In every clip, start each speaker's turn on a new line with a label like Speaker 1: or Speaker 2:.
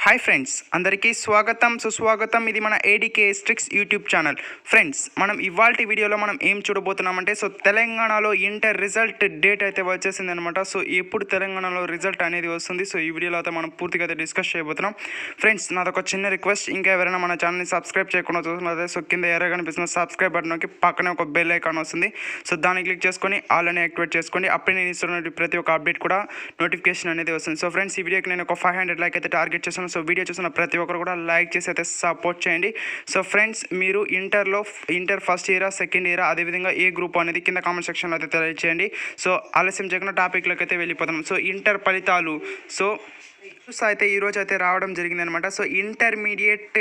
Speaker 1: Hi friends, అందరికీ స్వాగతం సుస్వాగతం. ఇది మన ఏడీకే స్ట్రిక్స్ యూట్యూబ్ ఛానల్. ఫ్రెండ్స్, మనం ఇవాల్టి వీడియోలో మనం ఏం చూడబోతున్నామంటే తెలంగాణలో ఇంటర్ రిజల్ట్ డేట్ అయితే వచ్చేసింది అనమాట. ఎప్పుడు తెలంగాణలో రిజల్ట్ అనేది వస్తుంది, ఈ వీడియోలో అయితే మనం పూర్తిగా అయితే డిస్కస్ చేయబోతున్నాం. ఫ్రెండ్స్, నాదొక చిన్న రిక్వెస్ట్, ఇంకా ఎవరైనా మన ఛానల్ని సబ్స్క్రైబ్ చేయకుండా చూస్తున్నట్లయితే కింద ఎర్రగా కనిపిస్తున్న సబ్స్క్రైబ్ బటన్కి పక్కనే ఒక బెల్ ఐకాన్ వస్తుంది. దాన్ని క్లిక్ చేసుకొని ఆల్ అని యాక్టివేట్ చేసుకోండి. అప్పుడే నేను ఇస్తున్న ప్రతి ఒక్క అప్డేట్ కూడా నోటిఫికేషన్ అనేది వస్తుంది. ఫ్రెండ్స్, ఈ వీడియోకి నేను ఒక 500 లైక్ అయితే టార్గెట్ చేస్తాను. వీడియో చూసిన ప్రతి ఒక్కరు కూడా లైక్ చేసి అయితే సపోర్ట్ చేయండి. ఫ్రెండ్స్, మీరు ఇంటర్ ఫస్ట్ ఇయరా, సెకండ్ ఇయరా, అదేవిధంగా ఏ గ్రూప్ అనేది కింద కామెంట్ సెక్షన్లో అయితే తెలియజేయండి. ఆలస్యం చేయకుండా టాపిక్లోకి అయితే వెళ్ళిపోతాం. ఇంటర్ ఫలితాలు అయితే ఈరోజు అయితే రావడం జరిగిందనమాట. ఇంటర్మీడియట్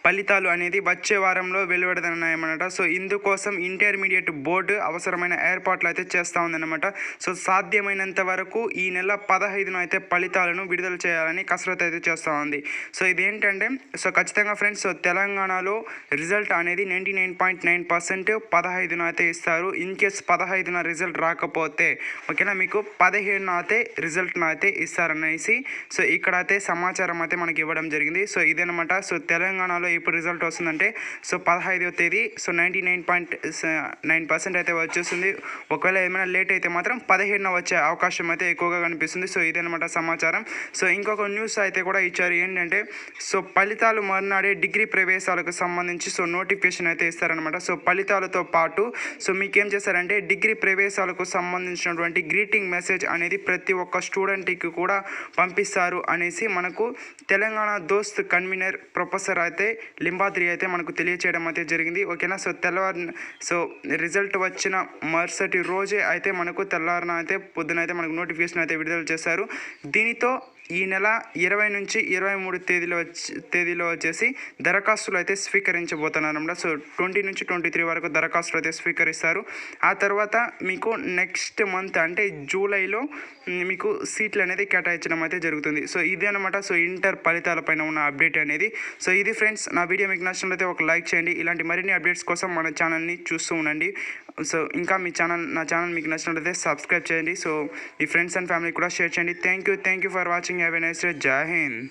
Speaker 1: ఫలితాలు అనేది వచ్చే వారంలో వెలువడనున్నాయన్నమాట. ఇందుకోసం ఇంటర్మీడియట్ బోర్డు అవసరమైన ఏర్పాట్లు అయితే చేస్తూ ఉందన్నమాట. సాధ్యమైనంత వరకు ఈ నెల 15న అయితే ఫలితాలను విడుదల చేయాలని కసరత్తు అయితే చేస్తూ ఉంది. ఇదేంటంటే ఖచ్చితంగా ఫ్రెండ్స్, తెలంగాణలో రిజల్ట్ అనేది 99.9% 15న అయితే ఇస్తారు. ఇన్ కేస్ 15న రిజల్ట్ రాకపోతే ఓకేనా, మీకు 17న అయితే రిజల్ట్ను అయితే ఇస్తారనేసి ఇక్కడైతే సమాచారం అయితే మనకి ఇవ్వడం జరిగింది. ఇదేనమాట. తెలంగాణలో ఇప్పుడు రిజల్ట్ వస్తుందంటే 15వ తేదీ 99.9% అయితే వచ్చేస్తుంది. ఒకవేళ ఏమైనా లేట్ అయితే మాత్రం 15న వచ్చే అవకాశం అయితే ఎక్కువగా కనిపిస్తుంది. ఇదేనమాట సమాచారం. ఇంకొక న్యూస్ అయితే కూడా ఇచ్చారు. ఏంటంటే ఫలితాలు మర్నాడే డిగ్రీ ప్రవేశాలకు సంబంధించి నోటిఫికేషన్ అయితే ఇస్తారనమాట. ఫలితాలతో పాటు మీకేం చేస్తారంటే డిగ్రీ ప్రవేశాలకు సంబంధించినటువంటి గ్రీటింగ్ మెసేజ్ అనేది ప్రతి ఒక్క స్టూడెంట్కి కూడా పంపిస్తారు అనేసి మనకు తెలంగాణ దోస్త్ కన్వీనర్ ప్రొఫెసర్ అయితే లింబాద్రి అయితే మనకు తెలియచేయడం అయితే జరిగింది. ఓకేనా. రిజల్ట్ వచ్చిన మరుసటి రోజే అయితే మనకు తెల్లారిన అయితే పొద్దున అయితే మనకు నోటిఫికేషన్ అయితే విడుదల చేశారు. దీనితో ఈ నెల 20 నుంచి 23 తేదీలో వచ్చేసి దరఖాస్తులు అయితే స్వీకరించబోతున్నారు అన్నమాట. 20 నుంచి 23 వరకు దరఖాస్తులు అయితే స్వీకరిస్తారు. ఆ తర్వాత మీకు నెక్స్ట్ మంత్ అంటే జూలైలో మీకు సీట్లు అనేది కేటాయించడం అయితే జరుగుతుంది. ఇదే అనమాట ఇంటర్ ఫలితాలపైన ఉన్న అప్డేట్ అనేది. ఇది ఫ్రెండ్స్, నా వీడియో మీకు నచ్చినట్లయితే ఒక లైక్ చేయండి. ఇలాంటి మరిన్ని అప్డేట్స్ కోసం మన ఛానల్ని చూస్తూ ఉండండి. ఇంకా నా ఛానల్ మీకు నచ్చినట్లయితే సబ్స్క్రైబ్ చేయండి. మీ ఫ్రెండ్స్ అండ్ ఫ్యామిలీ కూడా షేర్ చేయండి. Thank you for watching. Have a nice day. జై హింద్.